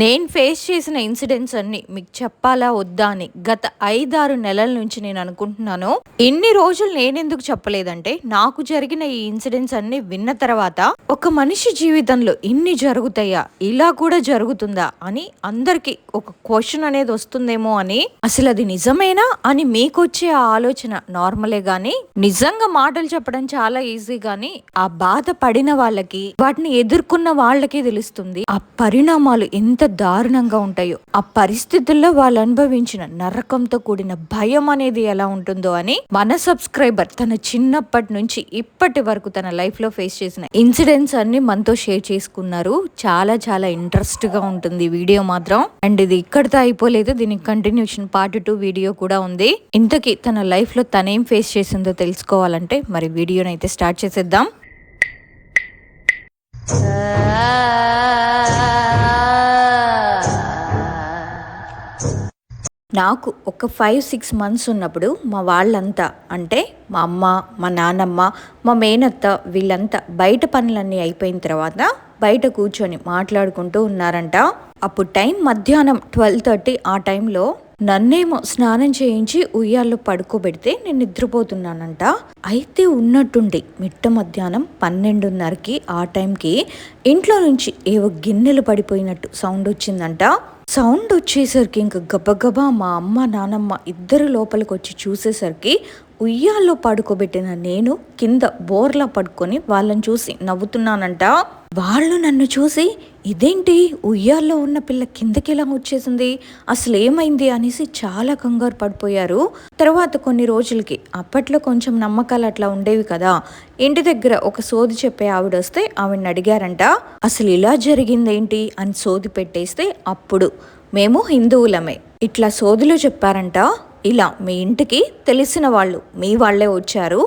నేను ఫేస్ చేసిన ఇన్సిడెంట్స్ అన్నీ మీకు చెప్పాలా వద్దా అని గత 5-6 నెలల నుంచి నేను అనుకుంటున్నాను. ఇన్ని రోజులు నేనెందుకు చెప్పలేదంటే, నాకు జరిగిన ఈ ఇన్సిడెంట్స్ అన్నీ విన్న తర్వాత ఒక మనిషి జీవితంలో ఇన్ని జరుగుతాయా, ఇలా కూడా జరుగుతుందా అని అందరికీ ఒక క్వశ్చన్ అనేది వస్తుందేమో అని. అసలు అది నిజమేనా అని మీకొచ్చే ఆ ఆలోచన నార్మలే గాని, నిజంగా మాటలు చెప్పడం చాలా ఈజీ గాని ఆ బాధ పడిన వాళ్ళకి, వాటిని ఎదుర్కొన్న వాళ్ళకి తెలుస్తుంది ఆ పరిణామాలు ఎంత దారుణంగా ఉంటాయో, ఆ పరిస్థితుల్లో వాళ్ళు అనుభవించిన నరకంతో కూడిన భయం అనేది ఎలా ఉంటుందో అని. మన సబ్స్క్రైబర్ తన చిన్నప్పటి నుంచి ఇప్పటి వరకు తన లైఫ్ లో ఫేస్ చేసిన ఇన్సిడెంట్స్ అన్ని మనతో షేర్ చేసుకున్నారు. చాలా చాలా ఇంట్రెస్ట్ గా ఉంటుంది వీడియో మాత్రం. అండ్ ఇది ఇక్కడితో అయిపోలేదు, దీనికి కంటిన్యూషన్ పార్ట్ 2 వీడియో కూడా ఉంది. ఇంతకీ తన లైఫ్ లో తనేం ఫేస్ చేసిందో తెలుసుకోవాలంటే మరి వీడియోని అయితే స్టార్ట్ చేసేద్దాం. నాకు ఒక 5-6 మంత్స్ ఉన్నప్పుడు మా వాళ్ళంతా, అంటే మా అమ్మ, మా నాన్నమ్మ, మా మేనత్త, వీళ్ళంతా బయట పనులన్నీ అయిపోయిన తర్వాత బయట కూర్చొని మాట్లాడుకుంటూ ఉన్నారంట. అప్పుడు టైం మధ్యాహ్నం 12:30. ఆ టైంలో నన్నేమో స్నానం చేయించి ఉయ్యాల్లో పడుకోబెడితే నేను నిద్రపోతున్నానంట. అయితే ఉన్నట్టుండి మిట్ట మధ్యాహ్నం 12:30కి ఆ టైంకి ఇంట్లో నుంచి ఏవో గిన్నెలు పడిపోయినట్టు సౌండ్ వచ్చిందంట. సౌండ్ వచ్చేసరికి ఇంక గబగబా మా అమ్మ, నానమ్మ ఇద్దరు లోపలికి వచ్చి చూసేసరికి ఉయ్యాల్లో పడుకోబెట్టిన నేను కింద బోర్లా పడుకొని వాళ్ళని చూసి నవ్వుతున్నానంట. వాళ్ళు నన్ను చూసి, ఇదేంటి ఉయ్యాల్లో ఉన్న పిల్ల కిందకి ఎలా వచ్చేసింది, అసలు ఏమైంది అనేసి చాలా కంగారు పడిపోయారు. తర్వాత కొన్ని రోజులకి, అప్పట్లో కొంచెం నమ్మకాలు అట్లా ఉండేవి కదా, ఇంటి దగ్గర ఒక సోది చెప్పే ఆవిడ వస్తే ఆవిడని అడిగారంట, అసలు ఇలా జరిగిందేంటి అని సోది పెట్టేస్తే అప్పుడు మేము హిందువులమే ఇట్లా సోదిలో చెప్పారంట. ఇలా మీ ఇంటికి తెలిసిన వాళ్ళు, మీ వాళ్ళే వచ్చారు,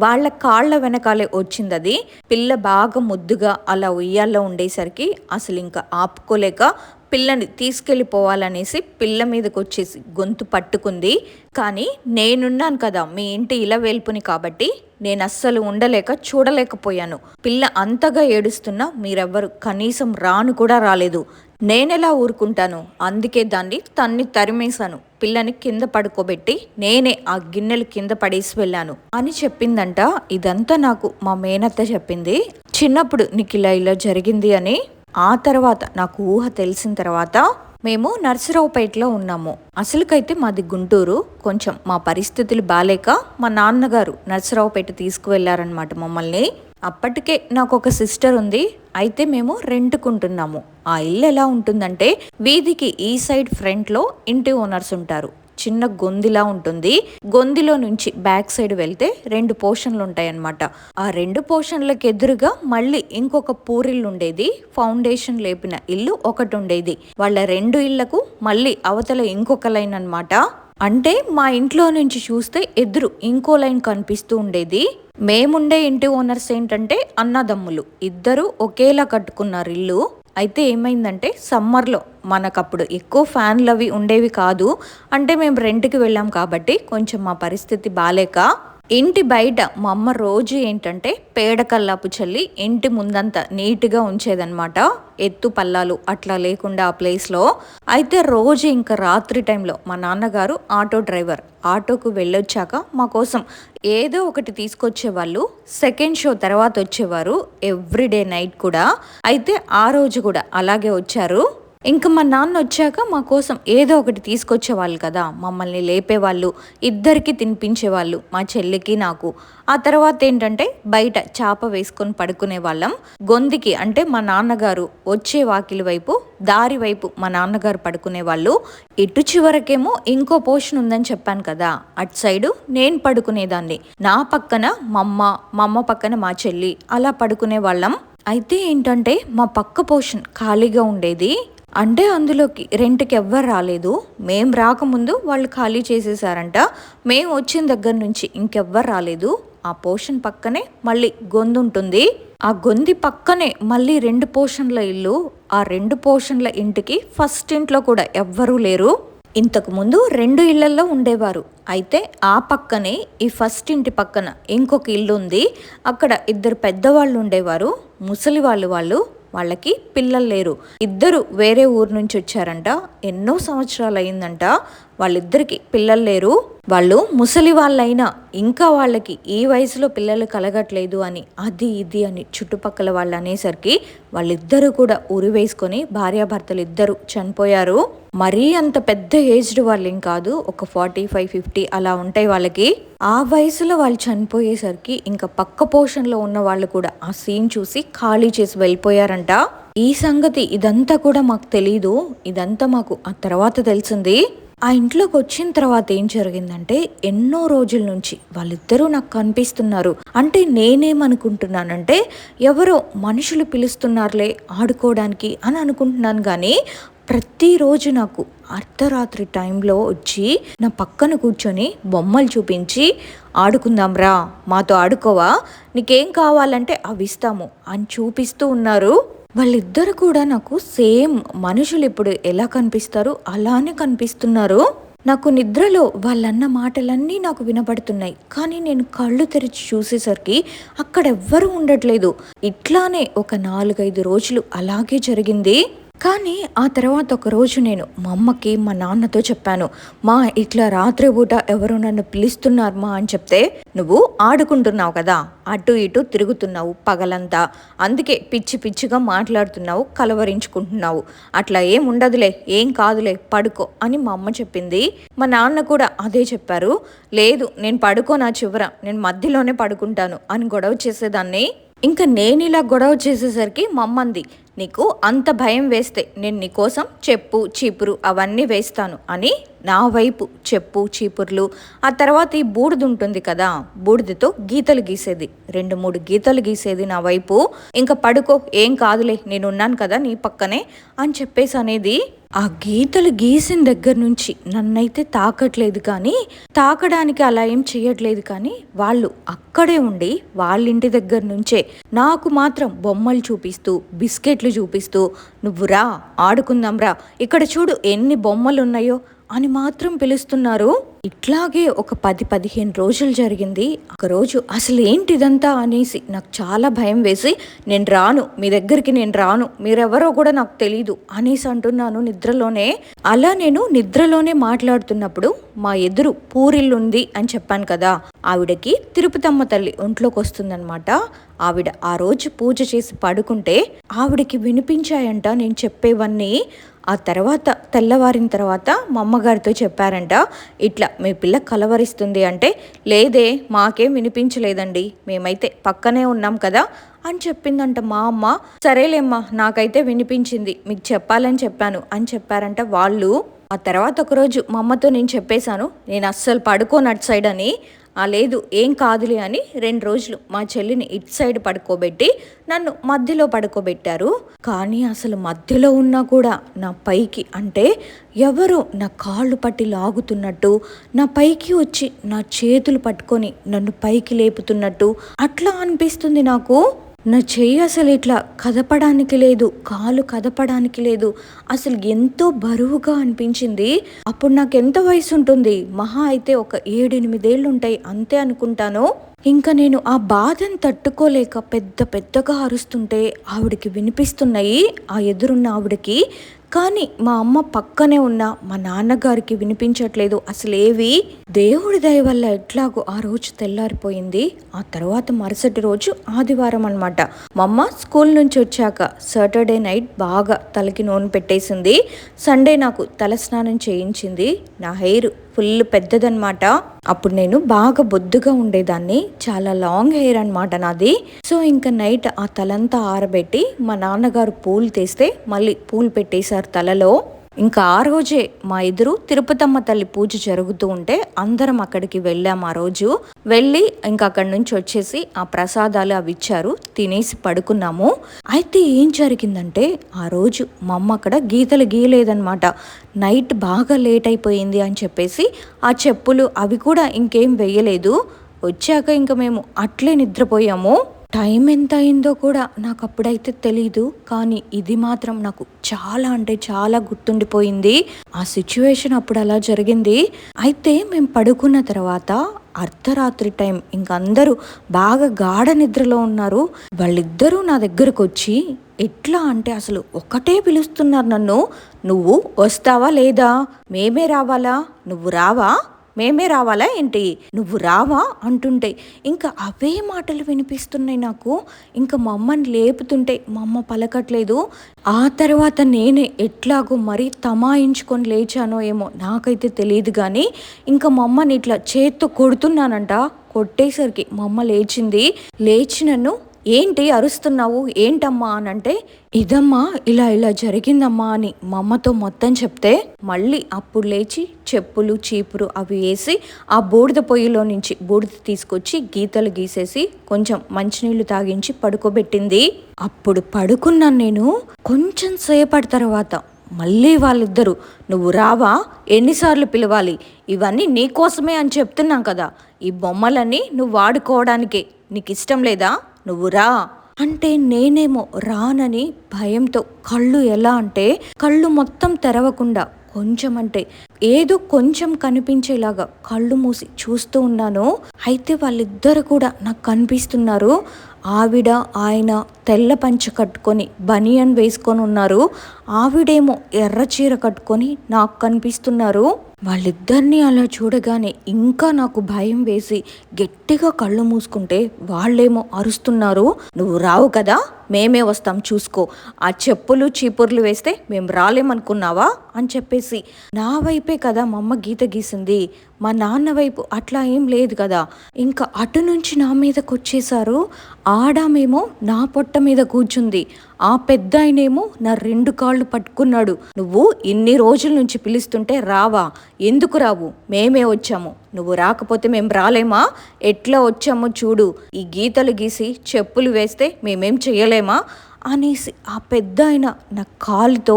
వాళ్ళ కాళ్ళ వెనకాలే వచ్చింది అది. పిల్ల బాగా ముద్దుగా అలా ఉయ్యాల్లో ఉండేసరికి అసలు ఇంకా ఆపుకోలేక పిల్లని తీసుకెళ్ళిపోవాలనేసి పిల్ల మీదకి వచ్చేసి గొంతు పట్టుకుంది. కానీ నేనున్నాను కదా మీ ఇంటి ఇలా వేల్పుని, కాబట్టి నేను అస్సలు ఉండలేక చూడలేకపోయాను. పిల్ల అంతగా ఏడుస్తున్నా మీరెవ్వరు కనీసం రాను కూడా రాలేదు. నేనెలా ఊరుకుంటాను, అందుకే దాన్ని తరిమేశాను. పిల్లని కింద పడుకోబెట్టి నేనే ఆ గిన్నెలు కింద పడేసి వెళ్ళాను అని చెప్పిందంట. ఇదంతా నాకు మా మేనత్త చెప్పింది. చిన్నప్పుడు నీకు ఇలా జరిగింది అని. ఆ తర్వాత నాకు ఊహ తెలిసిన తర్వాత మేము నర్సరావుపేటలో ఉన్నాము. అసలుకైతే మాది గుంటూరు. కొంచెం మా పరిస్థితులు బాలేక మా నాన్నగారు నర్సరావుపేట తీసుకువెళ్ళారనమాట మమ్మల్ని. అప్పటికే నాకు ఒక సిస్టర్ ఉంది. అయితే మేము రెంట్కుంటున్నాము. ఆ ఇల్లు ఎలా ఉంటుందంటే, వీధికి ఈ సైడ్ ఫ్రంట్లో ఇంటి ఓనర్స్ ఉంటారు. చిన్న గొందిలా ఉంటుంది. గొందిలో నుంచి బ్యాక్ సైడ్ వెళ్తే 2 పోర్షన్లు ఉంటాయన్నమాట. ఆ 2 పోర్షన్లకు ఎదురుగా మళ్ళీ ఇంకొక పూరిల్లు ఉండేది. ఫౌండేషన్ లేపిన ఇల్లు ఒకటి ఉండేది. వాళ్ళ 2 ఇళ్లకు మళ్ళీ అవతల ఇంకొక లైన్ అన్నమాట. అంటే మా ఇంట్లో నుంచి చూస్తే ఎదురు ఇంకో లైన్ కనిపిస్తూ ఉండేది. మేముండే ఇంటి ఓనర్స్ ఏంటంటే అన్నదమ్ములు, ఇద్దరు ఒకేలా కట్టుకున్నారు ఇల్లు. అయితే ఏమైందంటే సమ్మర్లో మనకప్పుడు ఎక్కువ ఫ్యాన్లు అవి ఉండేవి కాదు. అంటే మేము రెంట్కి వెళ్ళాం కాబట్టి కొంచెం మా పరిస్థితి బాలేక ఇంటి బయట మా అమ్మ రోజు ఏంటంటే పేడ కల్లాపు చల్లి ఇంటి ముందంతా నీట్గా ఉంచేదన్నమాట. ఎత్తు పల్లాలు అట్లా లేకుండా ఆ ప్లేస్లో. అయితే రోజు ఇంకా రాత్రి టైంలో మా నాన్నగారు ఆటో డ్రైవర్, ఆటోకు వెళ్ళొచ్చాక మా కోసం ఏదో ఒకటి తీసుకొచ్చేవాళ్ళు. సెకండ్ షో తర్వాత వచ్చేవారు ఎవ్రీడే నైట్ కూడా. అయితే ఆ రోజు కూడా అలాగే వచ్చారు. ఇంకా మా నాన్న వచ్చాక మా కోసం ఏదో ఒకటి తీసుకొచ్చేవాళ్ళు కదా, మమ్మల్ని లేపేవాళ్ళు, ఇద్దరికి తినిపించేవాళ్ళు, మా చెల్లికి నాకు. ఆ తర్వాత ఏంటంటే బయట చాప వేసుకొని పడుకునే వాళ్ళం. గొందికి అంటే మా నాన్నగారు వచ్చే వాకిలి వైపు, దారి వైపు మా నాన్నగారు పడుకునే వాళ్ళు. ఇటు చివరకేమో ఇంకో పోర్షన్ ఉందని చెప్పాను కదా, అటు సైడు నేను పడుకునేదాన్ని. నా పక్కన మా అమ్మ పక్కన మా చెల్లి, అలా పడుకునే వాళ్ళం. అయితే ఏంటంటే మా పక్క పోర్షన్ ఖాళీగా ఉండేది. అంటే అందులోకి రెంట్కి ఎవ్వరు రాలేదు. మేము రాకముందు వాళ్ళు ఖాళీ చేసేసారంట. మేము వచ్చిన దగ్గర నుంచి ఇంకెవ్వరు రాలేదు. ఆ పోర్షన్ పక్కనే మళ్ళీ గొంతు ఉంటుంది. ఆ గొంతి పక్కనే మళ్ళీ 2 పోర్షన్ల ఇల్లు. ఆ 2 పోర్షన్ల ఇంటికి ఫస్ట్ ఇంట్లో కూడా ఎవ్వరూ లేరు. ఇంతకు ముందు 2 ఇళ్లల్లో ఉండేవారు. అయితే ఆ పక్కనే ఈ ఫస్ట్ ఇంటి పక్కన ఇంకొక ఇల్లు ఉంది. అక్కడ 2 పెద్దవాళ్ళు ఉండేవారు, ముసలి వాళ్ళు. వాళ్ళకి పిల్లలు లేరు. ఇద్దరు వేరే ఊరు నుంచి వచ్చారంట. ఎన్నో సంవత్సరాలు అయిందంట. వాళ్ళిద్దరికి పిల్లలు లేరు. వాళ్ళు ముసలి వాళ్ళైనా ఇంకా వాళ్ళకి ఈ వయసులో పిల్లలు కలగట్లేదు అని అది ఇది అని చుట్టుపక్కల వాళ్ళు అనేసరికి వాళ్ళిద్దరూ కూడా ఉరి వేసుకొని భార్యాభర్తలు ఇద్దరు చనిపోయారు. మరీ అంత పెద్ద ఏజ్డ్ వాళ్ళు ఏం కాదు, ఒక 45-50 అలా ఉంటాయి వాళ్ళకి. ఆ వయసులో వాళ్ళు చనిపోయేసరికి ఇంకా పక్క పోర్షన్లో ఉన్న వాళ్ళు కూడా ఆ సీన్ చూసి ఖాళీ చేసి వెళ్ళిపోయారంట. ఈ సంగతి ఇదంతా కూడా మాకు తెలీదు. ఇదంతా మాకు ఆ తర్వాత తెలిసింది. ఆ ఇంట్లోకి వచ్చిన తర్వాత ఏం జరిగిందంటే, ఎన్నో రోజుల నుంచి వాళ్ళిద్దరూ నాకు కనిపిస్తున్నారు. అంటే నేనేమనుకుంటున్నానంటే, ఎవరో మనుషులు పిలుస్తున్నారులే ఆడుకోవడానికి అని అనుకుంటున్నాను. కానీ ప్రతిరోజు నాకు అర్ధరాత్రి టైంలో వచ్చి నా పక్కన కూర్చొని బొమ్మలు చూపించి, ఆడుకుందాంరా, మాతో ఆడుకోవా, నీకేం కావాలంటే అవి ఇస్తాము అని చూపిస్తూ ఉన్నారు. వాళ్ళిద్దరు కూడా నాకు సేమ్ మనుషులు ఇప్పుడు ఎలా కనిపిస్తారు అలానే కనిపిస్తున్నారు. నాకు నిద్రలో వాళ్ళన్న మాటలన్నీ నాకు వినపడుతున్నాయి. కానీ నేను కళ్ళు తెరిచి చూసేసరికి అక్కడ ఎవ్వరూ ఉండట్లేదు. ఇట్లానే ఒక 4-5 రోజులు అలాగే జరిగింది. కానీ ఆ తర్వాత ఒకరోజు నేను మా అమ్మకి మా నాన్నతో చెప్పాను, మా ఇట్లా రాత్రి పూట ఎవరో నన్ను పిలుస్తున్నారు మా అని చెప్తే, నువ్వు ఆడుకుంటున్నావు కదా, అటు ఇటు తిరుగుతున్నావు పగలంతా, అందుకే పిచ్చి పిచ్చిగా మాట్లాడుతున్నావు, కలవరించుకుంటున్నావు, అట్లా ఏం ఉండదులే, ఏం కాదులే, పడుకో అని మా అమ్మ చెప్పింది. మా నాన్న కూడా అదే చెప్పారు. లేదు, నేను పడుకోనా చివర, నేను మధ్యలోనే పడుకుంటాను అని గొడవ చేసేదాన్ని. ఇంకా నేను ఇలా గొడవ చేసేసరికి మా అమ్మ అంది, నీకు అంత భయం వేస్తే నేను నీకోసం చెప్పు చీపురు అవన్నీ వేస్తాను అని నా వైపు చెప్పు చీపుర్లు, ఆ తర్వాత ఈ బూడిద ఉంటుంది కదా, బూడిదతో గీతలు గీసేది, 2-3 గీతలు గీసేది నా వైపు. ఇంకా పడుకో, ఏం కాదులే, నేనున్నాను కదా నీ పక్కనే అని చెప్పేసి అనేది. ఆ గీతలు గీసిన దగ్గర నుంచి నన్నైతే తాకట్లేదు, కానీ తాకడానికి అలా ఏం చేయట్లేదు. కానీ వాళ్ళు అక్కడే ఉండి వాళ్ళింటి దగ్గర నుంచే నాకు మాత్రం బొమ్మలు చూపిస్తూ బిస్కెట్లు చూపిస్తూ, నువ్వు రా ఆడుకుందాం రా, ఇక్కడ చూడు ఎన్ని బొమ్మలు ఉన్నాయో అని మాత్రం పిలుస్తున్నారు. ఇట్లాగే ఒక 10-15 రోజులు జరిగింది. ఒకరోజు అసలు ఏంటిదంతా అనేసి నాకు చాలా భయం వేసి, నేను రాను మీ దగ్గరికి, నేను రాను, మీరెవరో కూడా నాకు తెలీదు అనేసి అంటున్నాను నిద్రలోనే. అలా నేను నిద్రలోనే మాట్లాడుతున్నప్పుడు మా ఎదురు పూరిల్లుంది అని చెప్పాను కదా, ఆవిడకి తిరుపతమ్మ తల్లి ఒంట్లోకి వస్తుందన్నమాట. ఆవిడ ఆ రోజు పూజ చేసి పడుకుంటే ఆవిడకి వినిపించాయంట నేను చెప్పేవన్నీ. ఆ తర్వాత తెల్లవారిన తర్వాత మా అమ్మగారితో చెప్పారంట, ఇట్లా మీ పిల్ల కలవరిస్తుంది అంటే, లేదే మాకేం వినిపించలేదండి, మేమైతే పక్కనే ఉన్నాం కదా అని చెప్పిందంట మా అమ్మ. సరేలేమ్మా, నాకైతే వినిపించింది, మీకు చెప్పాలని చెప్పాను అని చెప్పారంట వాళ్ళు. ఆ తర్వాత ఒకరోజు మా అమ్మతో నేను చెప్పేశాను, నేను అస్సలు పడుకోను అటు సైడ్ అని. లేదు ఏం కాదులే అని 2 రోజులు మా చెల్లిని ఇటు సైడ్ పడుకోబెట్టి నన్ను మధ్యలో పడుకోబెట్టారు. కానీ అసలు మధ్యలో ఉన్నా కూడా నా పైకి, అంటే ఎవరో నా కాళ్ళు పట్టి లాగుతున్నట్టు, నా పైకి వచ్చి నా చేతులు పట్టుకొని నన్ను పైకి లేపుతున్నట్టు అట్లా అనిపిస్తుంది నాకు. నా చెయ్యి అసలు ఇట్లా కదపడానికి లేదు, కాలు కదపడానికి లేదు, అసలు ఎంతో బరువుగా అనిపించింది. అప్పుడు నాకు ఎంత వయసు ఉంటుంది, మహా అయితే ఒక 7-8 ఏళ్ళు ఉంటాయి అంతే అనుకుంటాను. ఇంకా నేను ఆ బాధను తట్టుకోలేక పెద్ద పెద్దగా అరుస్తుంటే ఆవిడకి వినిపిస్తున్నాయి, ఆ ఎదురున్న ఆవిడకి. కానీ మా అమ్మ పక్కనే ఉన్న మా నాన్నగారికి వినిపించట్లేదు అసలేవి. దేవుడి దయ వల్ల ఎట్లాగో ఆ రోజు తెల్లారిపోయింది. ఆ తర్వాత మరుసటి రోజు ఆదివారం అనమాట. మా అమ్మ స్కూల్ నుంచి వచ్చాక సాటర్డే నైట్ బాగా తలకి నూనె పెట్టేసింది. సండే నాకు తలస్నానం చేయించింది. నా హెయిర్ ఫుల్ పెద్దదనమాట. అప్పుడు నేను బాగా బొద్దుగా ఉండేదాన్ని, చాలా లాంగ్ హెయిర్ అనమాట నాది. సో ఇంకా నైట్ ఆ తలంతా ఆరబెట్టి మా నాన్నగారు పూలు తీస్తే మళ్ళీ పూలు పెట్టేశారు తలలో. ఇంకా ఆ రోజే మా ఎదురు తిరుపతమ్మ తల్లి పూజ జరుగుతూ ఉంటే అందరం అక్కడికి వెళ్ళాం. ఆ రోజు వెళ్ళి ఇంకా అక్కడి నుంచి వచ్చేసి ఆ ప్రసాదాలు అవి ఇచ్చారు, తినేసి పడుకున్నాము. అయితే ఏం జరిగిందంటే ఆ రోజు మా అమ్మ అక్కడ గీతలు గీయలేదనమాట. నైట్ బాగా లేట్ అయిపోయింది అని చెప్పేసి ఆ చెప్పులు అవి కూడా ఇంకేం వేయలేదు. వచ్చాక ఇంకా మేము అట్లే నిద్రపోయాము. టైం ఎంత అయిందో కూడా నాకు అప్పుడైతే తెలీదు, కానీ ఇది మాత్రం నాకు చాలా అంటే చాలా గుర్తుండిపోయింది. ఆ సిచ్యువేషన్ అప్పుడు అలా జరిగింది. అయితే మేము పడుకున్న తర్వాత అర్ధరాత్రి టైం, ఇంక అందరూ బాగా గాఢ నిద్రలో ఉన్నారు. వాళ్ళిద్దరూ నా దగ్గరకు వచ్చి ఎట్లా అంటే అసలు ఒకటే పిలుస్తున్నారు నన్ను, నువ్వు వస్తావా లేదా, మేమే రావాలా, నువ్వు రావా, మేమే రావాలా ఏంటి, నువ్వు రావా అంటుంటే ఇంకా అవే మాటలు వినిపిస్తున్నాయి నాకు. ఇంకా మా అమ్మని లేపుతుంటే మా అమ్మ పలకట్లేదు. ఆ తర్వాత నేనే ఎట్లాగో మరీ తమాయించుకొని లేచానో ఏమో నాకైతే తెలియదు, కానీ ఇంకా మా అమ్మని ఇట్లా చేత్తో కొడుతున్నానంట. కొట్టేసరికి మా అమ్మ లేచింది. లేచి నన్ను ఏంటి అరుస్తున్నావు ఏంటమ్మా అని అంటే, ఇదమ్మా ఇలా ఇలా జరిగిందమ్మా అని మా అమ్మతో మొత్తం చెప్తే మళ్ళీ అప్పుడు లేచి చెప్పులు చీపురు అవి వేసి ఆ బూడిద పొయ్యిలో నుంచి బూడిద తీసుకొచ్చి గీతలు గీసేసి కొంచెం మంచినీళ్ళు తాగించి పడుకోబెట్టింది. అప్పుడు పడుకున్నాను నేను. కొంచెం సేపటి తర్వాత మళ్ళీ వాళ్ళిద్దరూ, నువ్వు రావా, ఎన్నిసార్లు పిలవాలి, ఇవన్నీ నీకోసమే అని చెప్తున్నాం కదా, ఈ బొమ్మలన్నీ నువ్వు వాడుకోవడానికే, నీకు ఇష్టం లేదా, నువ్వు రా అంటే నేనేమో రానని భయంతో కళ్ళు ఎలా అంటే కళ్ళు మొత్తం తెరవకుండా కొంచెం అంటే ఏదో కొంచెం కనిపించేలాగా కళ్ళు మూసి చూస్తూ ఉన్నాను. అయితే వాళ్ళిద్దరు కూడా నాకు కనిపిస్తున్నారు. ఆవిడ ఆయన తెల్ల పంచ కట్టుకొని బనియన్ వేసుకొని ఉన్నారు. ఆవిడేమో ఎర్ర చీర కట్టుకొని నాకు కనిపిస్తున్నారు. వాళ్ళిద్దరినీ అలా చూడగానే ఇంకా నాకు భయం వేసి గట్టిగా కళ్ళు మూసుకుంటే వాళ్ళేమో అరుస్తున్నారు, నువ్వు రావు కదా, మేమే వస్తాం చూసుకో, ఆ చెప్పులు చీపుర్లు వేస్తే మేము రాలేమనుకున్నావా అని చెప్పేసి. నా వైపే కదా మా అమ్మ గీత గీసింది, మా నాన్న వైపు అట్లా ఏం లేదు కదా. ఇంకా అటు నుంచి నా మీదకి వచ్చేసారు. ఆడామేమో నా పొట్ట మీద కూర్చుంది, ఆ పెద్ద ఆయనేమో నా 2 కాళ్ళు పట్టుకున్నాడు. నువ్వు ఇన్ని రోజుల నుంచి పిలుస్తుంటే రావా, ఎందుకు రావు, మేమే వచ్చాము, నువ్వు రాకపోతే మేము రాలేమా, ఎట్లా వచ్చామో చూడు, ఈ గీతలు గీసి చెప్పులు వేస్తే మేమేం చేయలేమా అనేసి ఆ పెద్ద ఆయన నా కాలుతో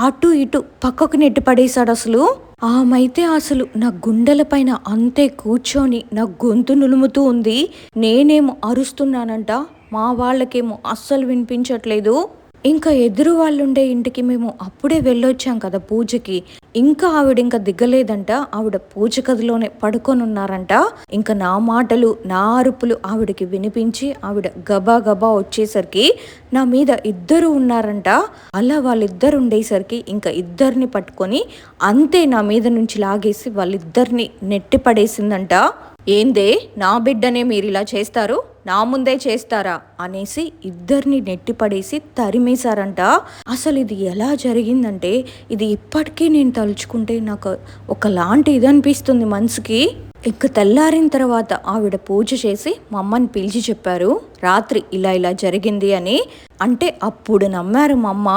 అటు ఇటు పక్కకు నెట్టి పడేశాడు. అసలు ఆమైతే అసలు నా గుండెల పైన అంతే కూర్చొని నా గొంతు నులుముతూ ఉంది. నేనేమో అరుస్తున్నానంట, మా వాళ్ళకేమో అస్సలు వినిపించట్లేదు. ఇంకా ఎదురు వాళ్ళుండే ఇంటికి మేము అప్పుడే వెళ్ళొచ్చాం కదా పూజకి. ఇంకా ఆవిడ ఇంకా దిగ్గలేదంట, ఆవిడ పూజ గదిలోనే పడుకొని ఉన్నారంట. ఇంకా నా మాటలు నా అరుపులు ఆవిడకి వినిపించి ఆవిడ గబా గబా వచ్చేసరికి నా మీద ఇద్దరు ఉన్నారంట. అలా వాళ్ళిద్దరు ఉండేసరికి ఇంకా ఇద్దరిని పట్టుకొని అంతే నా మీద నుంచి లాగేసి వాళ్ళిద్దరిని నెట్టి పడేసిందంట. ఏందే, నా బిడ్డనే మీరు ఇలా చేస్తారు, నా ముందే చేస్తారా అనేసి ఇద్దరిని నెట్టిపడేసి తరిమేశారంట. అసలు ఇది ఎలా జరిగిందంటే ఇది ఇప్పటికీ నేను తలుచుకుంటే నాకు ఒకలాంటి ఇది అనిపిస్తుంది మనసుకి. ఇంక తెల్లారిన తర్వాత ఆవిడ పూజ చేసి మా అమ్మని పిలిచి చెప్పారు రాత్రి ఇలా ఇలా జరిగింది అని. అంటే అప్పుడు నమ్మారు మా అమ్మ.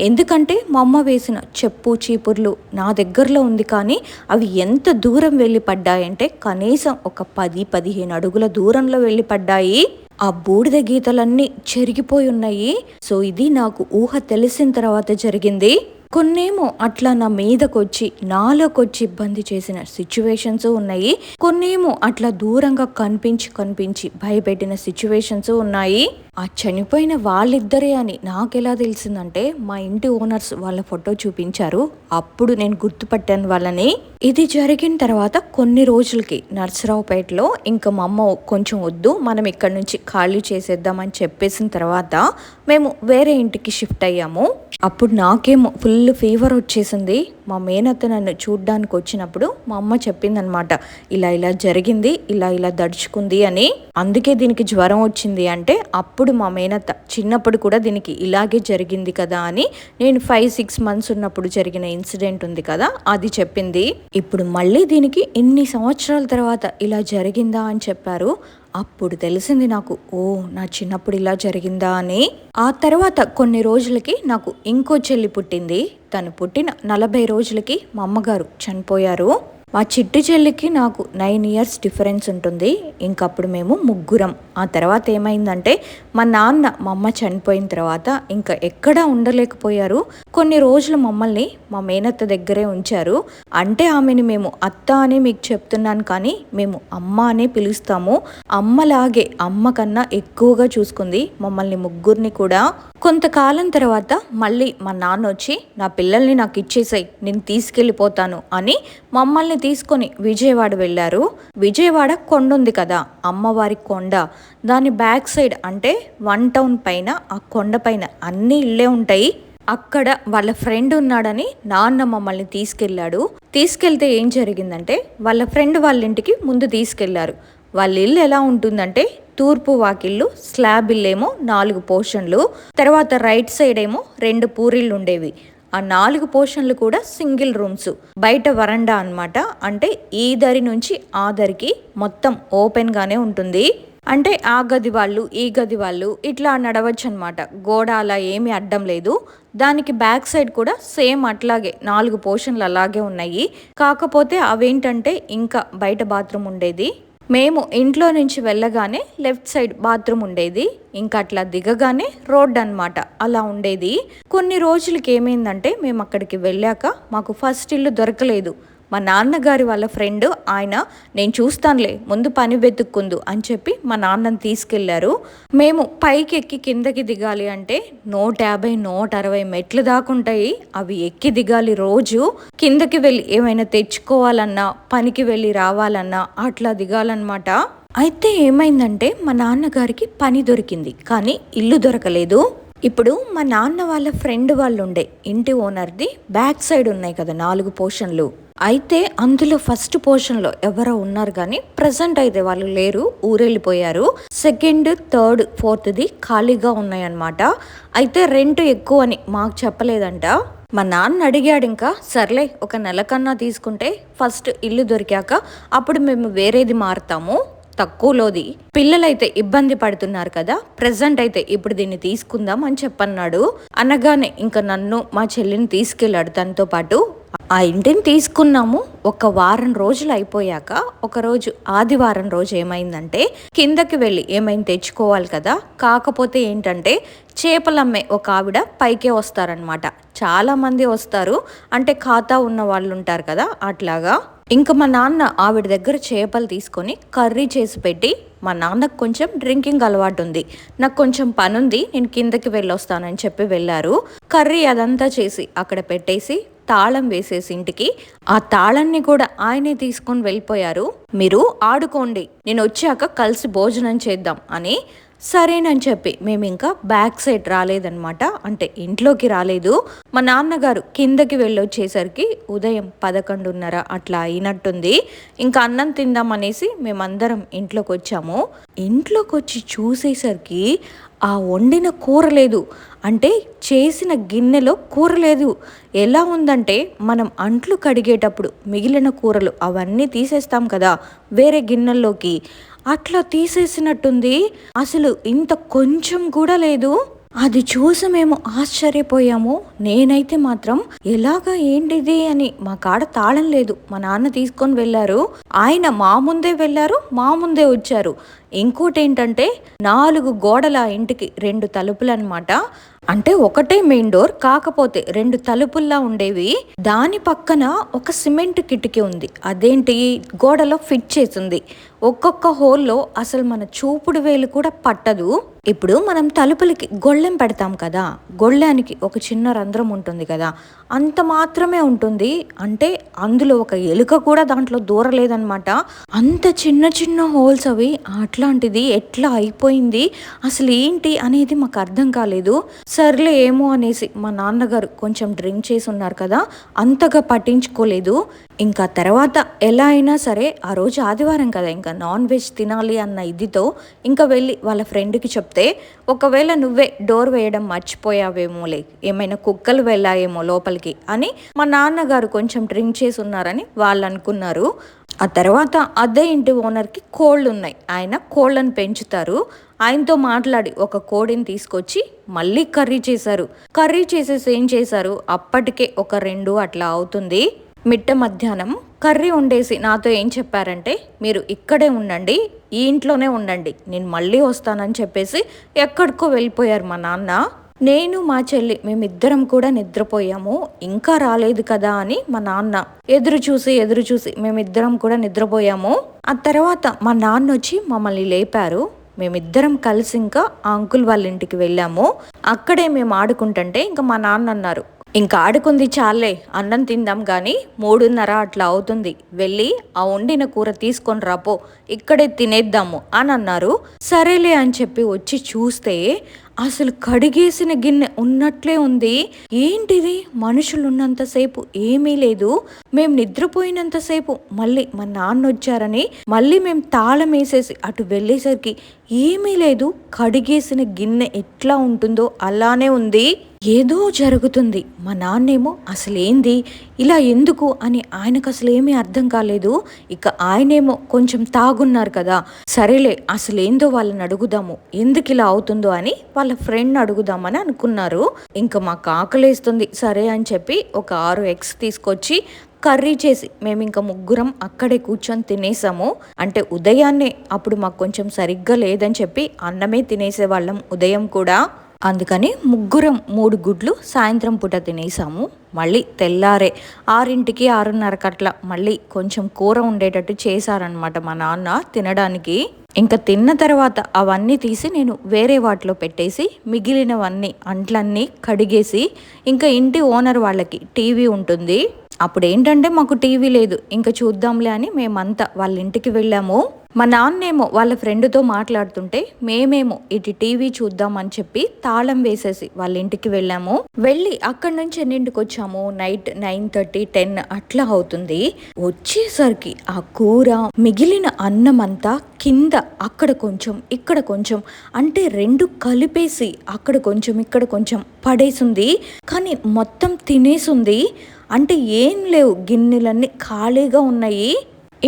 ఎందుకంటే మా అమ్మ వేసిన చెప్పు చీపుర్లు నా దగ్గరలో ఉంది, కానీ అవి ఎంత దూరం వెళ్ళి పడ్డాయంటే కనీసం ఒక 10-15 అడుగుల దూరంలో వెళ్ళి పడ్డాయి. ఆ బూడిద గీతలన్నీ చెరిగిపోయి ఉన్నాయి. సో ఇది నాకు ఊహ తెలిసిన తర్వాత జరిగింది. కొన్నేమో అట్లా నా మీదకొచ్చి నాలోకొచ్చి ఇబ్బంది చేసిన సిచ్యువేషన్స్ ఉన్నాయి, కొన్నేమో అట్లా దూరంగా కనిపించి భయపెట్టిన సిచ్యువేషన్స్ ఉన్నాయి. ఆ చనిపోయిన వాళ్ళిద్దరే అని నాకెలా తెలిసిందంటే మా ఇంటి ఓనర్స్ వాళ్ళ ఫోటో చూపించారు, అప్పుడు నేను గుర్తుపట్టాను వాళ్ళని. ఇది జరిగిన తర్వాత కొన్ని రోజులకి నర్సరావుపేటలో ఇంకా మా అమ్మ కొంచెం వద్దు మనం ఇక్కడ నుంచి ఖాళీ చేసేద్దామని చెప్పేసిన తర్వాత మేము వేరే ఇంటికి షిఫ్ట్ అయ్యాము. అప్పుడు నాకేమో ఫుల్ ఫీవర్ వచ్చేసింది. మా మేనత్త నన్ను చూడ్డానికి వచ్చినప్పుడు మా అమ్మ చెప్పిందనమాట, ఇలా ఇలా జరిగింది, ఇలా ఇలా దడుచుకుంది అని, అందుకే దీనికి జ్వరం వచ్చింది అంటే అప్పుడు మా మేనత్త చిన్నప్పుడు కూడా దీనికి ఇలాగే జరిగింది కదా అని, నేను 5-6 months ఉన్నప్పుడు జరిగిన ఇన్సిడెంట్ ఉంది కదా అది చెప్పింది. ఇప్పుడు మళ్ళీ దీనికి ఇన్ని సంవత్సరాల తర్వాత ఇలా జరిగిందా అని చెప్పారు. అప్పుడు తెలిసింది నాకు, ఓ నా చిన్నప్పుడు ఇలా జరిగిందా అని. ఆ తర్వాత కొన్ని రోజులకి నాకు ఇంకో చెల్లి పుట్టింది. తను పుట్టిన 40 రోజులకి మా అమ్మగారు చనిపోయారు. మా చిట్టి చెల్లికి నాకు 9 years డిఫరెన్స్ ఉంటుంది. ఇంకప్పుడు మేము ముగ్గురం. ఆ తర్వాత ఏమైందంటే మా నాన్న మా అమ్మ చనిపోయిన తర్వాత ఇంకా ఎక్కడా ఉండలేకపోయారు. కొన్ని రోజులు మమ్మల్ని మా మేనత్త దగ్గరే ఉంచారు. అంటే ఆమెని మేము అత్త అని మీకు చెప్తున్నాను, కానీ మేము అమ్మ అనే పిలుస్తాము. అమ్మలాగే, అమ్మ కన్నా ఎక్కువగా చూసుకుంది మమ్మల్ని ముగ్గురిని కూడా. కొంతకాలం తర్వాత మళ్ళీ మా నాన్న వచ్చి నా పిల్లల్ని నాకు ఇచ్చేసాయి, నేను తీసుకెళ్ళిపోతాను అని మమ్మల్ని తీసుకొని విజయవాడ వెళ్ళారు. విజయవాడ కొండ ఉంది కదా, అమ్మవారి కొండ, దాని బ్యాక్ సైడ్ అంటే 1 టౌన్ పైన, ఆ కొండ పైన అన్ని ఇళ్ళే ఉంటాయి. అక్కడ వాళ్ళ ఫ్రెండ్ ఉన్నాడని నాన్న మమ్మల్ని తీసుకెళ్ళాడు. తీసుకెళ్తే ఏం జరిగిందంటే వాళ్ళ ఫ్రెండ్ వాళ్ళ ఇంటికి ముందు తీసుకెళ్లారు. వాళ్ళ ఇల్లు ఎలా ఉంటుందంటే తూర్పు వాకిళ్ళు, స్లాబ్ ఇల్లేమో 4 పోర్షన్లు, తర్వాత రైట్ సైడ్ ఏమో 2 పూరిళ్ళు ఉండేవి. ఆ 4 పోర్షన్లు కూడా సింగిల్ రూమ్స్, బయట వరండా అనమాట. అంటే ఈ దరి నుంచి ఆ దరికి మొత్తం ఓపెన్ గానే ఉంటుంది. అంటే ఆ గది వాళ్ళు ఈ గది వాళ్ళు ఇట్లా నడవచ్చు అనమాట. గోడ అలా ఏమీ అడ్డం లేదు. దానికి బ్యాక్ సైడ్ కూడా సేమ్ అట్లాగే 4 పోర్షన్లు అలాగే ఉన్నాయి. కాకపోతే అవేంటంటే ఇంకా బయట బాత్రూమ్ ఉండేది. మేము ఇంట్లో నుంచి వెళ్ళగానే లెఫ్ట్ సైడ్ బాత్రూమ్ ఉండేది. ఇంకా అట్లా దిగగానే రోడ్ అనమాట, అలా ఉండేది. కొన్ని రోజులకి ఏమైందంటే మేము అక్కడికి వెళ్ళాక మాకు ఫస్ట్ ఇల్లు దొరకలేదు. మా నాన్నగారి వాళ్ళ ఫ్రెండ్ ఆయన, నేను చూస్తానులే ముందు పని వెతుక్కుందు అని చెప్పి మా నాన్నని తీసుకెళ్లారు. మేము పైకి ఎక్కి కిందకి దిగాలి అంటే 150 160 మెట్లు దాకుంటాయి. అవి ఎక్కి దిగాలి రోజు. కిందకి వెళ్ళి ఏమైనా తెచ్చుకోవాలన్నా, పనికి వెళ్ళి రావాలన్నా అట్లా దిగాలన్నమాట. అయితే ఏమైందంటే మా నాన్నగారికి పని దొరికింది, కానీ ఇల్లు దొరకలేదు. ఇప్పుడు మా నాన్న వాళ్ళ ఫ్రెండ్ వాళ్ళు ఉండే ఇంటి ఓనర్ది బ్యాక్ సైడ్ ఉన్నాయి కదా 4 పోర్షన్లు. అయితే అందులో ఫస్ట్ పోర్షన్లో ఎవరో ఉన్నారు, కానీ ప్రజెంట్ అయితే వాళ్ళు లేరు, ఊరెళ్ళిపోయారు. సెకండ్, థర్డ్, ఫోర్త్ది ఖాళీగా ఉన్నాయన్నమాట. అయితే రెంట్ ఎక్కువ అని మాకు చెప్పలేదంట. మా నాన్న అడిగాడు, ఇంకా సర్లే ఒక నెల కన్నా తీసుకుంటే ఫస్ట్ ఇల్లు దొరికాక అప్పుడు మేము వేరేది మారుతాము తక్కువలోది, పిల్లలైతే ఇబ్బంది పడుతున్నారు కదా, ప్రెజెంట్ అయితే ఇప్పుడు దీన్ని తీసుకుందాం అని చెప్పన్నాడు. అనగానే ఇంకా నన్ను మా చెల్లిని తీసుకెళ్ళాడు తనతో పాటు. ఆ ఇంటిని తీసుకున్నాము. ఒక వారం రోజులు అయిపోయాక ఒకరోజు ఆదివారం రోజు ఏమైందంటే కిందకి వెళ్ళి ఏమైనా తెచ్చుకోవాలి కదా, కాకపోతే ఏంటంటే చేపలమ్మే ఒక ఆవిడ పైకే వస్తారనమాట. చాలా మంది వస్తారు, అంటే ఖాతా ఉన్న వాళ్ళు ఉంటారు కదా అట్లాగా. ఇంకా మా నాన్న ఆవిడ దగ్గర చేపలు తీసుకొని కర్రీ చేసి పెట్టి, మా నాన్నకు కొంచెం డ్రింకింగ్ అలవాటు ఉంది, నాకు కొంచెం పని ఉంది, నేను కిందకి వెళ్ళొస్తానని చెప్పి వెళ్ళారు. కర్రీ అదంతా చేసి అక్కడ పెట్టేసి తాళం వేసేసి ఇంటికి, ఆ తాళాన్ని కూడా ఆయనే తీసుకొని వెళ్ళిపోయారు. మీరు ఆడుకోండి, నేను వచ్చాక కలిసి భోజనం చేద్దాం అని. సరేనని చెప్పి మేము ఇంకా బ్యాక్ సైడ్ రాలేదన్నమాట, అంటే ఇంట్లోకి రాలేదు. మా నాన్నగారు కిందకి వెళ్ళొచ్చేసరికి ఉదయం 11:30 అట్లా అయినట్టుంది. ఇంకా అన్నం తిందామనేసి మేమందరం ఇంట్లోకి వచ్చాము. ఇంట్లోకి వచ్చి చూసేసరికి ఆ వండిన కూర లేదు, అంటే చేసిన గిన్నెలో కూర లేదు. ఎలా ఉందంటే మనం అంట్లు కడిగేటప్పుడు మిగిలిన కూరలు అవన్నీ తీసేస్తాం కదా వేరే గిన్నెల్లోకి, అట్లా తీసేసినట్టుంది. అసలు ఇంత కొంచెం కూడా లేదు. అది చూసి మేము ఆశ్చర్యపోయాము. నేనైతే మాత్రం ఎలాగా ఏంటిది అని, మా కాడ తాళం లేదు, మా నాన్న తీసుకొని వెళ్ళారు. ఆయన మా ముందే వెళ్ళారు, మా ముందే వచ్చారు. ఇంకోటి ఏంటంటే 4 గోడల ఇంటికి 2 తలుపులు అనమాట. అంటే ఒకటే మెయిన్ డోర్, కాకపోతే 2 తలుపుల్లా ఉండేవి. దాని పక్కన ఒక సిమెంట్ కిటికీ ఉంది, అదేంటి గోడలో ఫిట్ చేసింది. ఒక్కొక్క హోల్లో అసలు మన చూపుడు వేలు కూడా పట్టదు. ఇప్పుడు మనం తలుపులకి గొళ్ళెం పెడతాం కదా, గొళ్ళానికి ఒక చిన్న రంధ్రం ఉంటుంది కదా, అంత మాత్రమే ఉంటుంది. అంటే అందులో ఒక ఎలుక కూడా దాంట్లో దూరలేదనమాట. అంత చిన్న చిన్న హోల్స్ అవి. అట్లాంటిది ఎట్లా అయిపోయింది అసలు ఏంటి అనేది మాకు అర్థం కాలేదు. సర్లే ఏమో అనేసి మా నాన్నగారు కొంచెం డ్రింక్ చేసి ఉన్నారు కదా, అంతగా పట్టించుకోలేదు. ఇంకా తర్వాత ఎలా అయినా సరే ఆ రోజు ఆదివారం కదా, ఇంకా నాన్ వెజ్ తినాలి అన్న ఇదితో ఇంకా వెళ్ళి వాళ్ళ ఫ్రెండ్కి చెప్తే, ఒకవేళ నువ్వే డోర్ వేయడం మర్చిపోయావేమోలే, ఏమైనా కుక్కలు వెళ్ళాయేమో లోపలికి అని మా నాన్నగారు కొంచెం డ్రింక్ చేసి ఉన్నారని వాళ్ళు అనుకున్నారు. ఆ తర్వాత అదే ఇంటి ఓనర్కి కోళ్ళు ఉన్నాయి, ఆయన కోళ్ళను పెంచుతారు. ఆయనతో మాట్లాడి ఒక కోడిని తీసుకొచ్చి మళ్ళీ కర్రీ చేశారు. కర్రీ చేసేసి ఏం చేశారు, అప్పటికే ఒక 2 అట్లా అవుతుంది. మిట్ట మధ్యాహ్నం కర్రీ వండేసి నాతో ఏం చెప్పారంటే, మీరు ఇక్కడే ఉండండి, ఈ ఇంట్లోనే ఉండండి, నేను మళ్ళీ వస్తానని చెప్పేసి ఎక్కడికో వెళ్ళిపోయారు మా నాన్న. నేను మా చెల్లి మేమిద్దరం కూడా నిద్రపోయాము. ఇంకా రాలేదు కదా అని మా నాన్న ఎదురు చూసి మేమిద్దరం కూడా నిద్రపోయాము. ఆ తర్వాత మా నాన్న వచ్చి మమ్మల్ని లేపారు. మేమిద్దరం కలిసి ఇంకా ఆ అంకుల్ వాళ్ళ ఇంటికి వెళ్ళాము. అక్కడే మేము ఆడుకుంటుంటే ఇంకా మా నాన్న అన్నారు, ఇంకా ఆడుకుంది చాలే, అన్నం తిందాం కానీ 3:30 అట్లా అవుతుంది, వెళ్ళి ఆ వండిన కూర తీసుకొని రాపో, ఇక్కడే తినేద్దాము అని అన్నారు. సరేలే అని చెప్పి వచ్చి చూస్తే అసలు కడిగేసిన గిన్నె ఉన్నట్లే ఉంది. ఏంటిది, మనుషులు ఉన్నంతసేపు ఏమీ లేదు, మేము నిద్రపోయినంతసేపు మళ్ళీ మా నాన్న వచ్చారని మళ్ళీ మేము తాళం వేసేసి అటు వెళ్ళేసరికి ఏమీ లేదు. కడిగేసిన గిన్నె ఎట్లా ఉంటుందో అలానే ఉంది. ఏదో జరుగుతుంది. మా నాన్నేమో అసలేంది, ఇలా ఎందుకు అని ఆయనకు అసలు ఏమీ అర్థం కాలేదు. ఇక ఆయనేమో కొంచెం తాగున్నారు కదా, సరేలే అసలేందో వాళ్ళని అడుగుదాము, ఎందుకు ఇలా అవుతుందో అని వాళ్ళ ఫ్రెండ్ అడుగుదామని అనుకున్నారు. ఇంకా మాకు ఆకలేస్తుంది సరే అని చెప్పి ఒక 6 ఎగ్స్ తీసుకొచ్చి కర్రీ చేసి మేము ఇంకా ముగ్గురం అక్కడే కూర్చొని తినేసాము. అంటే ఉదయాన్నే అప్పుడు మాకు కొంచెం సరిగ్గా లేదని చెప్పి అన్నమే తినేసేవాళ్ళం ఉదయం కూడా. అందుకని ముగ్గురం 3 గుడ్లు సాయంత్రం పూట తినేసాము. మళ్ళీ తెల్లారే 6కి 6:30 అట్లా మళ్ళీ కొంచెం కూర ఉండేటట్టు చేశారనమాట మా నాన్న తినడానికి. ఇంకా తిన్న తర్వాత అవన్నీ తీసి నేను వేరే వాటిలో పెట్టేసి మిగిలినవన్నీ అంట్లన్నీ కడిగేసి ఇంకా ఇంటి ఓనర్ వాళ్ళకి టీవీ ఉంటుంది. అప్పుడు ఏంటంటే మాకు టీవీ లేదు, ఇంకా చూద్దాంలే అని మేమంతా వాళ్ళ ఇంటికి వెళ్ళాము. మా నాన్నేమో వాళ్ళ ఫ్రెండ్తో మాట్లాడుతుంటే మేమేమో ఇటు టీవీ చూద్దామని చెప్పి తాళం వేసేసి వాళ్ళ ఇంటికి వెళ్ళాము. వెళ్ళి అక్కడి నుంచి ఎన్నింటికి వచ్చాము, నైట్ 9:30 10 అట్లా అవుతుంది. వచ్చేసరికి ఆ కూర మిగిలిన అన్నం అంతా కింద అక్కడ కొంచెం ఇక్కడ కొంచెం అంటే 2 కలిపేసి అక్కడ కొంచెం ఇక్కడ కొంచెం పడేసింది. కానీ మొత్తం తినేసింది. అంటే ఏం లేవు, గిన్నెలన్నీ ఖాళీగా ఉన్నాయి.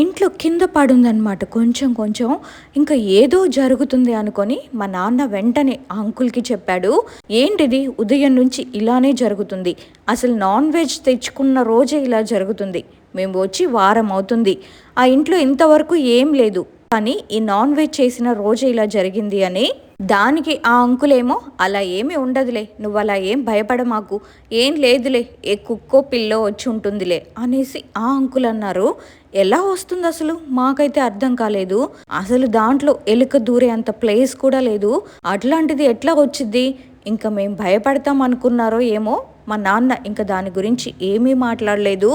ఇంట్లో కింద పడుందనమాట కొంచెం కొంచెం. ఇంకా ఏదో జరుగుతుంది అనుకొని మా నాన్న వెంటనే ఆ అంకుల్కి చెప్పాడు, ఏంటిది ఉదయం నుంచి ఇలానే జరుగుతుంది, అసలు నాన్ వెజ్ తెచ్చుకున్న రోజే ఇలా జరుగుతుంది, మేము వచ్చి వారం అవుతుంది, ఆ ఇంట్లో ఇంతవరకు ఏం లేదు, కానీ ఈ నాన్ వెజ్ చేసిన రోజే ఇలా జరిగింది అని. దానికి ఆ అంకులేమో అలా ఏమీ ఉండదులే, నువ్వు అలా ఏం భయపడమాకు, ఏం లేదులే, ఏ కుక్కో పిల్లో వచ్చి ఉంటుందిలే అనేసి ఆ అంకుల్ అన్నారు. ఎలా వస్తుంది అసలు మాకైతే అర్థం కాలేదు. అసలు దాంట్లో ఎలుక దూరే అంత ప్లేస్ కూడా లేదు, అట్లాంటిది ఎట్లా వచ్చింది. ఇంకా మేము భయపడతాం అనుకున్నారో ఏమో. మా నాన్న ఇంకా దాని గురించి ఏమీ మాట్లాడలేదు.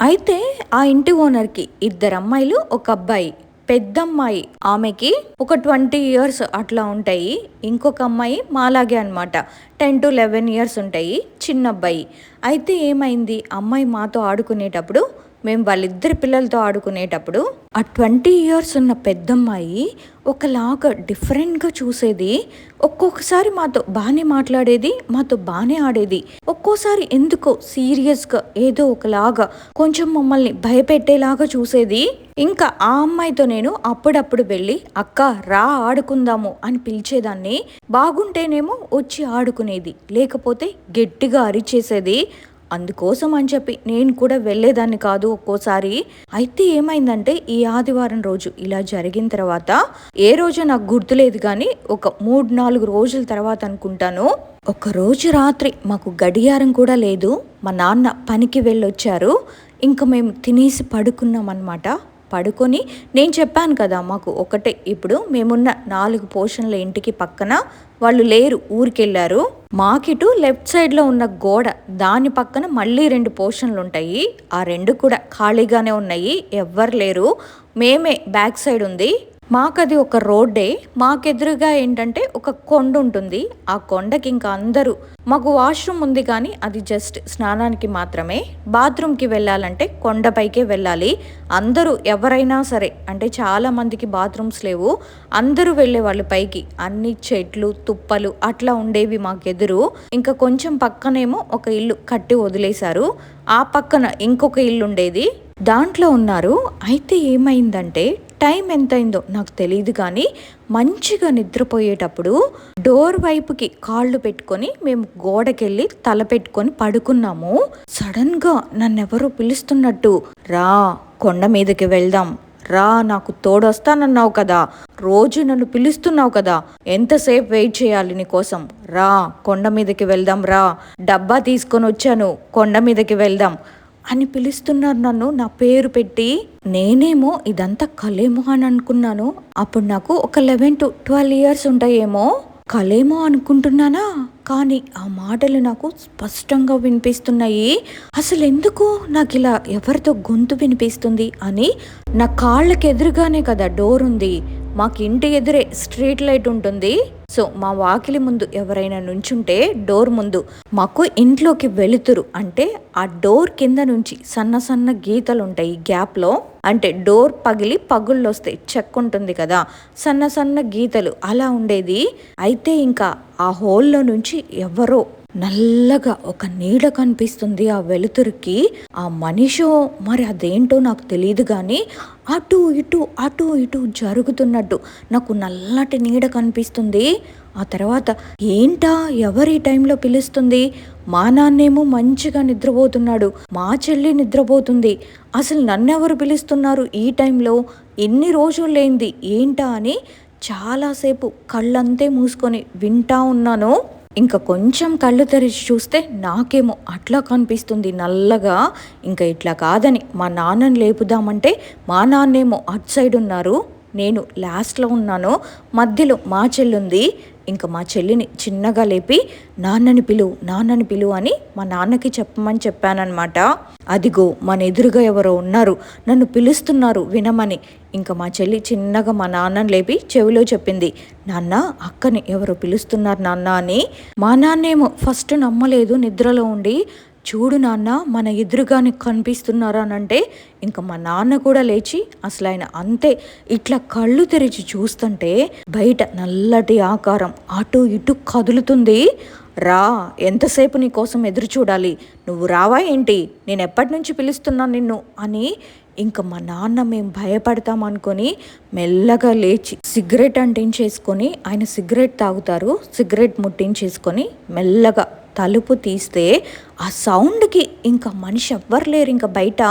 అయితే ఆ ఇంటి ఓనర్కి 2 అమ్మాయిలు 1 అబ్బాయి. పెద్దమ్మాయి ఆమెకి ఒక 20 years అట్లా ఉంటాయి. ఇంకొక అమ్మాయి మాలాగే అనమాట, 10 to 11 years ఉంటాయి, చిన్న అబ్బాయి. అయితే ఏమైంది, అమ్మాయి మాతో ఆడుకునేటప్పుడు మేము వాళ్ళిద్దరి పిల్లలతో ఆడుకునేటప్పుడు ఆ 20 years ఉన్న పెద్దమ్మాయి ఒకలాగా డిఫరెంట్గా చూసేది. ఒక్కొక్కసారి మాతో బాగానే మాట్లాడేది, మాతో బాగానే ఆడేది, ఒక్కోసారి ఎందుకో సీరియస్గా ఏదో ఒకలాగా కొంచెం మమ్మల్ని భయపెట్టేలాగా చూసేది. ఇంకా ఆ అమ్మాయితో నేను అప్పుడప్పుడు వెళ్ళి అక్క రా ఆడుకుందాము అని పిలిచేదాన్ని. బాగుంటేనేమో వచ్చి ఆడుకునేది, లేకపోతే గట్టిగా అరిచేసేది. అందుకోసం అని చెప్పి నేను కూడా వెళ్ళేదాన్ని కాదు ఒక్కోసారి. అయితే ఏమైందంటే ఈ ఆదివారం రోజు ఇలా జరిగిన తర్వాత, ఏ రోజు నాకు గుర్తులేదు కానీ ఒక 3-4 రోజుల తర్వాత అనుకుంటాను, ఒక రోజు రాత్రి మాకు గడియారం కూడా లేదు, మా నాన్న పనికి వెళ్ళొచ్చారు. ఇంకా మేము తినేసి పడుకున్నాం అన్నమాట. పడుకొని నేను చెప్పాను కదా మాకు ఒకటే, ఇప్పుడు మేమున్న 4 పోర్షన్ల ఇంటికి పక్కన వాళ్ళు లేరు, ఊరికెళ్ళారు. మాకిటు లెఫ్ట్ సైడ్లో ఉన్న గోడ దాని పక్కన మళ్ళీ 2 పోర్షన్లు ఉంటాయి. ఆ 2 కూడా ఖాళీగానే ఉన్నాయి, ఎవ్వరు లేరు. మేమే బ్యాక్ సైడ్ ఉంది. మాకది ఒక రోడ్డే. మాకెదురుగా ఏంటంటే ఒక కొండ ఉంటుంది. ఆ కొండకి ఇంకా అందరూ, మాకు వాష్రూమ్ ఉంది కానీ అది జస్ట్ స్నానానికి మాత్రమే. బాత్రూమ్కి వెళ్ళాలంటే కొండపైకే వెళ్ళాలి. అందరూ ఎవరైనా సరే, అంటే చాలా మందికి బాత్రూమ్స్ లేవు, అందరూ వెళ్ళేవాళ్ళు పైకి. అన్ని చెట్లు తుప్పలు అట్లా ఉండేవి మాకెదురు. ఇంకా కొంచెం పక్కనేమో ఒక ఇల్లు కట్టి వదిలేశారు, ఆ పక్కన ఇంకొక ఇల్లు ఉండేది, దాంట్లో ఉన్నారు. అయితే ఏమైందంటే టైం ఎంతైందో నాకు తెలియదు కానీ మంచిగా నిద్రపోయేటప్పుడు డోర్ వైపుకి కాళ్ళు పెట్టుకొని మేము గోడకెళ్ళి తల పెట్టుకొని పడుకున్నాము. సడన్గా నన్నెవరో పిలుస్తున్నట్టు, రా కొండ మీదకి వెళ్దాం, రా నాకు తోడొస్తానన్నావు కదా, రోజు నన్ను పిలుస్తున్నావు కదా, ఎంతసేపు వెయిట్ చేయాలి నీకోసం, రా కొండ మీదకి వెళ్దాం, రా డబ్బా తీసుకొని వచ్చాను కొండ మీదకి వెళ్దాం అని పిలుస్తున్నారు నన్ను నా పేరు పెట్టి. నేనేమో ఇదంతా కలేమో అని అనుకున్నాను. అప్పుడు నాకు ఒక 11 to 12 ఇయర్స్ ఉంటాయేమో. కలేమో అనుకుంటున్నానా, కానీ ఆ మాటలు నాకు స్పష్టంగా వినిపిస్తున్నాయి. అసలు ఎందుకు నాకు ఇలా ఎవరితో గొంతు వినిపిస్తుంది అని. నా కాళ్ళకి ఎదురుగానే కదా డోర్ ఉంది, మాకు ఇంటి ఎదురే స్ట్రీట్ లైట్ ఉంటుంది. సో మా వాకిలి ముందు ఎవరైనా నుంచుంటే డోర్ ముందు మాకు ఇంట్లోకి వెలుతురు అంటే ఆ డోర్ కింద నుంచి సన్న సన్న గీతలు ఉంటాయి గ్యాప్లో. అంటే డోర్ పగిలి పగుళ్ళు వస్తాయి, చెక్ ఉంటుంది కదా, సన్న సన్న గీతలు అలా ఉండేది. అయితే ఇంకా ఆ హోల్లో నుంచి ఎవరో నల్లగా ఒక నీడ కనిపిస్తుంది ఆ వెలుతురికి. ఆ మనిషో మరి అదేంటో నాకు తెలియదు కానీ అటు ఇటు జరుగుతున్నట్టు నాకు నల్లటి నీడ కనిపిస్తుంది. ఆ తర్వాత ఏంటా ఎవరి టైంలో పిలుస్తుంది, మా నాన్నేమో మంచిగా నిద్రపోతున్నాడు, మా చెల్లి నిద్రపోతుంది, అసలు నన్నెవరు పిలుస్తున్నారు ఈ టైంలో, ఎన్ని రోజులు లేనిది ఏంటా అని చాలాసేపు కళ్ళంతే మూసుకొని వింటా ఉన్నాను. ఇంకా కొంచెం కళ్ళు తెరిచి చూస్తే నాకేమో అట్లా కనిపిస్తుంది నల్లగా. ఇంకా ఇట్లా కాదని మా నాన్నని లేపుదామంటే మా నాన్నేమో అటు సైడ్ ఉన్నారు, నేను లాస్ట్లో ఉన్నాను, మధ్యలో మా చెల్లుంది. ఇంకా మా చెల్లిని చిన్నగా లేపి నాన్నని పిలువు అని మా నాన్నకి చెప్పమని చెప్పానన్నమాట. అదిగో మన ఎదురుగా ఎవరో ఉన్నారు, నన్ను పిలుస్తున్నారు వినమని. ఇంకా మా చెల్లి చిన్నగా మా నాన్నని లేపి చెవిలో చెప్పింది, నాన్న అక్కని ఎవరో పిలుస్తున్నారు నాన్న అని. మా నాన్నేమో ఫస్ట్ నమ్మలేదు నిద్రలో ఉండి, చూడు నాన్న మన ఎదురుగానే కనిపిస్తున్నారా అని అంటే ఇంకా మా నాన్న కూడా లేచి అసలు ఆయన అంతే ఇట్లా కళ్ళు తెరిచి చూస్తుంటే బయట నల్లటి ఆకారం అటు ఇటు కదులుతుంది. రా ఎంతసేపు నీ కోసం ఎదురు చూడాలి, నువ్వు రావా ఏంటి, నేను ఎప్పటి నుంచి పిలుస్తున్నాను నిన్ను అని. ఇంకా మా నాన్న మేము భయపడతాం అనుకొని మెల్లగా లేచి సిగరెట్ అంటించేసుకొని, ఆయన సిగరెట్ తాగుతారు, సిగరెట్ ముట్టించేసుకొని మెల్లగా తలుపు తీస్తే ఆ సౌండ్కి ఇంకా మనిషి ఎవ్వరు లేరు. ఇంకా బయట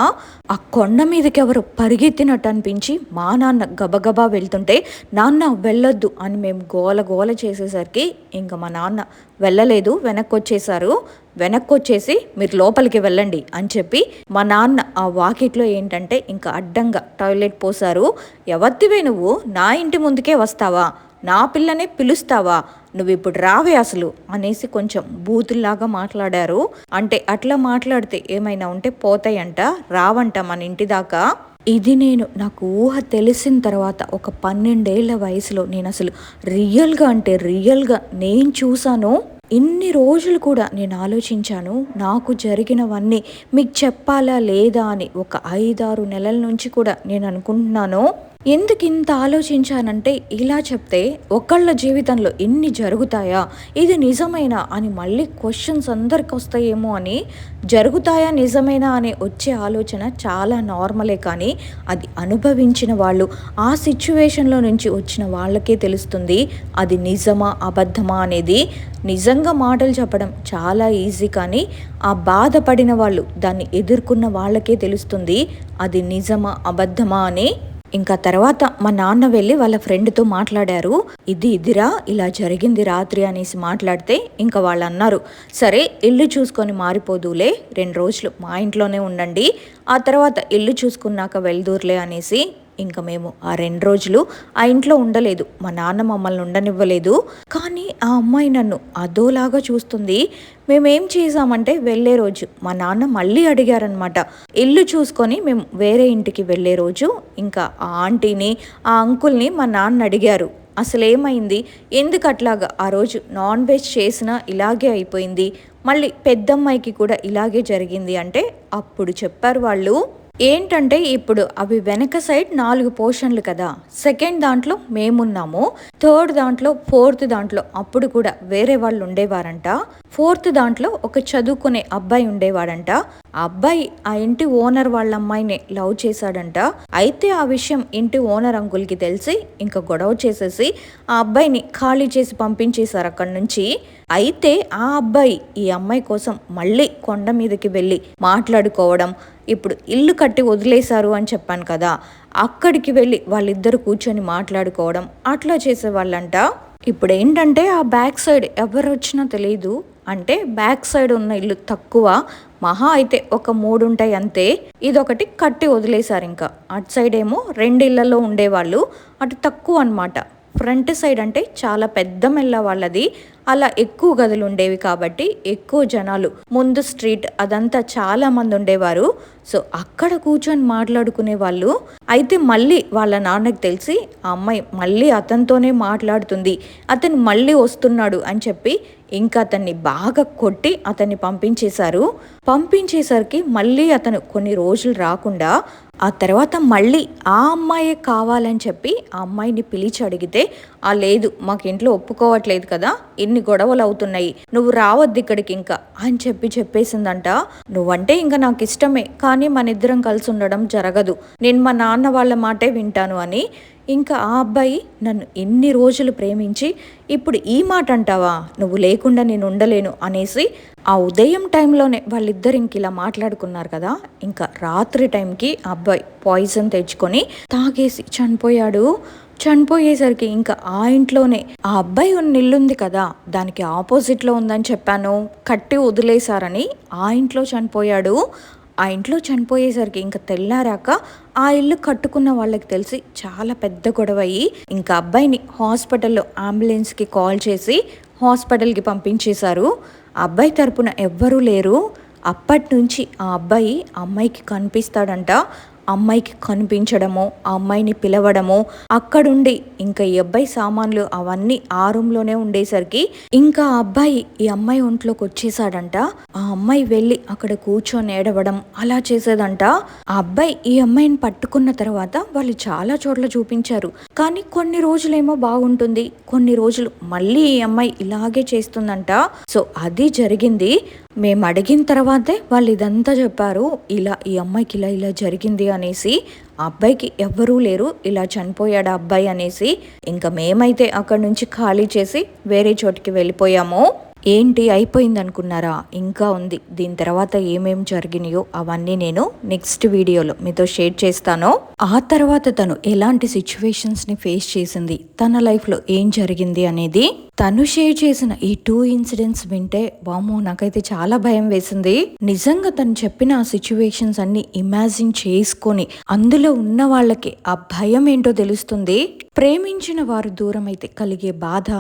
ఆ కొండ మీదకి ఎవరు పరిగెత్తినట్టు అనిపించి మా నాన్న గబగబా వెళ్తుంటే నాన్న వెళ్ళొద్దు అని మేము గోల చేసేసరికి ఇంకా మా నాన్న వెళ్ళలేదు, వెనక్కి వచ్చేసి మీరు లోపలికి వెళ్ళండి అని చెప్పి మా నాన్న ఆ వాకిట్లో ఏంటంటే ఇంకా అడ్డంగా టాయిలెట్ పోసారు. ఎవత్తివే నువ్వు, నా ఇంటి ముందుకే వస్తావా, నా పిల్లనే పిలుస్తావా, నువ్వు ఇప్పుడు రావే అసలు అనేసి కొంచెం బూతుల్లాగా మాట్లాడారు. అంటే అట్లా మాట్లాడితే ఏమైనా ఉంటే పోతాయంట, రావంట మన ఇంటి దాకా. ఇది నాకు ఊహ తెలిసిన తర్వాత ఒక 12 ఏళ్ల వయసులో నేను అసలు రియల్గా నేను చూసాను. ఇన్ని రోజులు కూడా నేను ఆలోచించాను నాకు జరిగినవన్నీ మీకు చెప్పాలా లేదా అని. ఒక 5-6 నెలల నుంచి కూడా నేను అనుకుంటున్నాను. ఎందుకు ఇంత ఆలోచించానంటే ఇలా చెప్తే ఒకళ్ళ జీవితంలో ఇన్ని జరుగుతాయా, ఇది నిజమేనా అని మళ్ళీ క్వశ్చన్స్ అందరికి వస్తాయేమో అని. జరుగుతాయా నిజమేనా అనే వచ్చే ఆలోచన చాలా నార్మలే, కానీ అది అనుభవించిన వాళ్ళు, ఆ సిచ్యువేషన్లో నుంచి వచ్చిన వాళ్ళకే తెలుస్తుంది అది నిజమా అబద్ధమా అనేది. నిజంగా మాటలు చెప్పడం చాలా ఈజీ, కానీ ఆ బాధపడిన వాళ్ళు, దాన్ని ఎదుర్కొన్న వాళ్ళకే తెలుస్తుంది అది నిజమా అబద్ధమా అని. ఇంకా తర్వాత మా నాన్న వెళ్ళి వాళ్ళ ఫ్రెండ్తో మాట్లాడారు, ఇదిరా ఇలా జరిగింది రాత్రి అనేసి మాట్లాడితే ఇంకా వాళ్ళు అన్నారు, సరే ఇల్లు చూసుకొని మారిపోదులే, 2 రోజులు మా ఇంట్లోనే ఉండండి, ఆ తర్వాత ఇల్లు చూసుకున్నాక వెళ్దూరులే అనేసి. ఇంకా మేము ఆ 2 రోజులు ఆ ఇంట్లో ఉండలేదు, మా నాన్న మమ్మల్ని ఉండనివ్వలేదు. కానీ ఆ అమ్మాయి నన్ను అదోలాగా చూస్తుంది. మేమేం చేసామంటే వెళ్ళే రోజు మా నాన్న మళ్ళీ అడిగారనమాట, ఇల్లు చూసుకొని మేము వేరే ఇంటికి వెళ్ళే రోజు ఇంకా ఆ ఆంటీని ఆ అంకుల్ని మా నాన్న అడిగారు, అసలు ఏమైంది, ఎందుకు అట్లాగా ఆ రోజు నాన్ వెజ్ చేసినా ఇలాగే అయిపోయింది, మళ్ళీ పెద్దమ్మాయికి కూడా ఇలాగే జరిగింది అంటే అప్పుడు చెప్పారు వాళ్ళు, ఏంటంటే ఇప్పుడు అవి వెనక సైడ్ 4 పోర్షన్లు కదా. సెకండ్ దాంట్లో మేమున్నాము, థర్డ్ దాంట్లో, ఫోర్త్ దాంట్లో అప్పుడు కూడా వేరే వాళ్ళు ఉండేవారంట. ఫోర్త్ దాంట్లో ఒక చదువుకునే అబ్బాయి ఉండేవాడంట. ఆ అబ్బాయి ఆ ఇంటి ఓనర్ వాళ్ళ అమ్మాయిని లవ్ చేశాడంట. అయితే ఆ విషయం ఇంటి ఓనర్ అంకుల్కి తెలిసి ఇంకా గొడవ చేసేసి ఆ అబ్బాయిని ఖాళీ చేసి పంపించేశారు అక్కడి నుంచి. అయితే ఆ అబ్బాయి ఈ అమ్మాయి కోసం మళ్ళీ కొండ మీదకి వెళ్ళి మాట్లాడుకోవడం, ఇప్పుడు ఇల్లు కట్టి వదిలేశారు అని చెప్పాను కదా, అక్కడికి వెళ్ళి వాళ్ళిద్దరు కూర్చొని మాట్లాడుకోవడం అట్లా చేసేవాళ్ళంట. ఇప్పుడు ఏంటంటే ఆ బ్యాక్ సైడ్ ఎవరు వచ్చినా తెలియదు, అంటే బ్యాక్ సైడ్ ఉన్న ఇల్లు తక్కువ, మహా అయితే ఒక 3 ఉంటాయి అంతే. ఇదొకటి కట్టి వదిలేశారు. ఇంకా అటు సైడ్ ఏమో 2 ఇళ్లలో ఉండేవాళ్ళు, అటు తక్కువ అనమాట. ఫ్రంట్ సైడ్ అంటే చాలా పెద్ద మెల్ల వాళ్ళది, అలా ఎక్కువ గదులు ఉండేవి కాబట్టి ఎక్కువ జనాలు, ముందు స్ట్రీట్ అదంతా చాలా మంది ఉండేవారు. సో అక్కడ కూర్చొని మాట్లాడుకునే వాళ్ళు. అయితే మళ్ళీ వాళ్ళ నాన్నకి తెలిసి ఆ అమ్మాయి మళ్ళీ అతనితోనే మాట్లాడుతుంది, అతను మళ్ళీ వస్తున్నాడు అని చెప్పి ఇంకా అతన్ని బాగా కొట్టి అతన్ని పంపించేసరికి మళ్ళీ అతను కొన్ని రోజులు రాకుండా, ఆ తర్వాత మళ్ళీ ఆ అమ్మాయే కావాలని చెప్పి ఆ అమ్మాయిని పిలిచి అడిగితే, ఆ లేదు మాకు ఇంట్లో ఒప్పుకోవట్లేదు కదా, ఇన్ని గొడవలు అవుతున్నాయి, నువ్వు రావద్దు ఇక్కడికి ఇంకా అని చెప్పేసిందంట. నువ్వంటే ఇంకా నాకు ఇష్టమే, కానీ మన ఇద్దరం కలిసి ఉండడం జరగదు, నేను మా నాన్న వాళ్ళ మాటే వింటాను అని. ఇంకా ఆ అబ్బాయి నన్ను ఎన్ని రోజులు ప్రేమించి ఇప్పుడు ఈ మాట అంటావా, నువ్వు లేకుండా నేను ఉండలేను అనేసి ఆ ఉదయం టైంలోనే వాళ్ళిద్దరు ఇంక ఇలా మాట్లాడుకున్నారు కదా. ఇంకా రాత్రి టైంకి ఆ అబ్బాయి పాయిజన్ తెచ్చుకొని తాగేసి చనిపోయేసరికి ఇంకా ఆ ఇంట్లోనే ఆ అబ్బాయి ఉన్న ఇల్లుంది కదా, దానికి ఆపోజిట్లో ఉందని చెప్పాను, కట్టి వదిలేశారని ఆ ఇంట్లో చనిపోయాడు. ఆ ఇంట్లో చనిపోయేసరికి ఇంకా తెల్లారాక ఆ ఇల్లు కట్టుకున్న వాళ్ళకి తెలిసి చాలా పెద్ద గొడవ అయ్యి ఇంకా అబ్బాయిని హాస్పిటల్లో అంబులెన్స్కి కాల్ చేసి హాస్పిటల్కి పంపించేశారు. ఆ అబ్బాయి తరపున ఎవ్వరూ లేరు. అప్పటి నుంచి ఆ అబ్బాయి అమ్మాయికి కనిపిస్తాడంట. అమ్మాయికి కనిపించడము, ఆ అమ్మాయిని పిలవడము, అక్కడుండి ఇంకా ఈ అబ్బాయి సామాన్లు అవన్నీ ఆ రూమ్లోనే ఉండేసరికి ఇంకా ఆ అబ్బాయి ఈ అమ్మాయి ఒంట్లోకి వచ్చేసాడంట. ఆ అమ్మాయి వెళ్ళి అక్కడ కూర్చొని ఏడవడం అలా చేసేదంట. ఆ అబ్బాయి ఈ అమ్మాయిని పట్టుకున్న తర్వాత వాళ్ళు చాలా చోట్ల చూపించారు, కానీ కొన్ని రోజులేమో బాగుంటుంది, కొన్ని రోజులు మళ్ళీ ఈ అమ్మాయి ఇలాగే చేస్తుందంట. సో అది జరిగింది. మేము అడిగిన తర్వాతే వాళ్ళు ఇదంతా చెప్పారు, ఇలా ఈ అమ్మాయికి ఇలా జరిగింది అనేసి. ఆ అబ్బాయికి ఎవ్వరూ లేరు, ఇలా చనిపోయాడు ఆ అబ్బాయి అనేసి. ఇంకా మేమైతే అక్కడి నుంచి ఖాళీ చేసి వేరే చోటికి వెళ్ళిపోయాము. ఏంటి అయిపోయింది అనుకున్నారా? ఇంకా ఉంది. దీని తర్వాత ఏమేం జరిగినాయో అవన్నీ నేను నెక్స్ట్ వీడియోలో మీతో షేర్ చేస్తాను. ఆ తర్వాత తను ఎలాంటి సిచ్యువేషన్స్ని ఫేస్ చేసింది, తన లైఫ్లో ఏం జరిగింది అనేది తను షేర్ చేసిన ఈ 2 ఇన్సిడెంట్స్ వింటే వామో నాకైతే చాలా భయం వేసింది. నిజంగా తను చెప్పిన ఆ సిచ్యువేషన్స్ అన్ని ఇమాజిన్ చేసుకొని అందులో ఉన్న వాళ్ళకి ఆ భయం ఏంటో తెలుస్తుంది. ప్రేమించిన వారు దూరం అయితే కలిగే బాధ,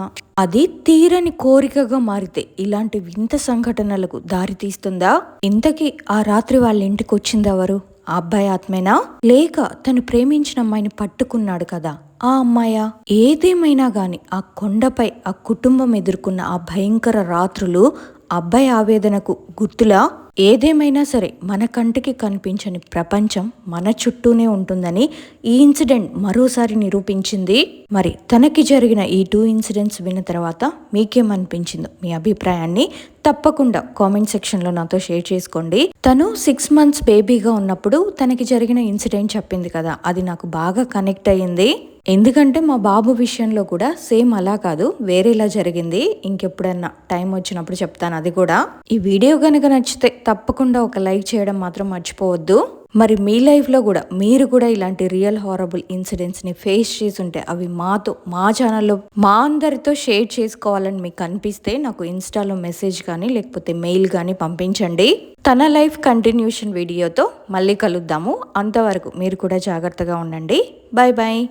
అది తీరని కోరికగా మారితే ఇలాంటి వింత సంఘటనలకు దారితీస్తుందా? ఇంతకీ ఆ రాత్రి వాళ్ళ ఇంటికి వచ్చింది ఎవరు? ఆ అబ్బాయి ఆత్మేనా, లేక తను ప్రేమించిన అమ్మాయిని పట్టుకున్నాడు కదా ఆ అమ్మాయా? ఏదేమైనా గాని ఆ కొండపై ఆ కుటుంబం ఎదుర్కొన్న ఆ భయంకర రాత్రులు అబ్బాయి ఆవేదనకు గుర్తులా? ఏదేమైనా సరే మన కంటికి కనిపించని ప్రపంచం మన చుట్టూనే ఉంటుందని ఈ ఇన్సిడెంట్ మరోసారి నిరూపించింది. మరి తనకి జరిగిన ఈ 2 ఇన్సిడెంట్స్ విన్న తర్వాత మీకేమనిపించిందో మీ అభిప్రాయాన్ని తప్పకుండా కామెంట్ సెక్షన్లో నాతో షేర్ చేసుకోండి. తను 6 months బేబీగా ఉన్నప్పుడు తనకి జరిగిన ఇన్సిడెంట్ చెప్పింది కదా, అది నాకు బాగా కనెక్ట్ అయ్యింది. ఎందుకంటే మా బాబు విషయంలో కూడా సేమ్ అలా కాదు, వేరేలా జరిగింది. ఇంకెప్పుడన్నా టైం వచ్చినప్పుడు చెప్తాను అది కూడా. ఈ వీడియో కనుక నచ్చితే తప్పకుండా ఒక లైక్ చేయడం మాత్రం మర్చిపోవద్దు. మరి మీ లైఫ్లో కూడా మీరు కూడా ఇలాంటి రియల్ హారబుల్ ఇన్సిడెంట్స్ని ఫేస్ చేసి ఉంటే అవి మాతో, మా ఛానల్లో మా అందరితో షేర్ చేసుకోవాలని మీకు అనిపిస్తే నాకు ఇన్స్టాలో మెసేజ్ కానీ లేకపోతే మెయిల్ కానీ పంపించండి. తన లైఫ్ కంటిన్యూషన్ వీడియోతో మళ్ళీ కలుద్దాము. అంతవరకు మీరు కూడా జాగ్రత్తగా ఉండండి. Bye bye.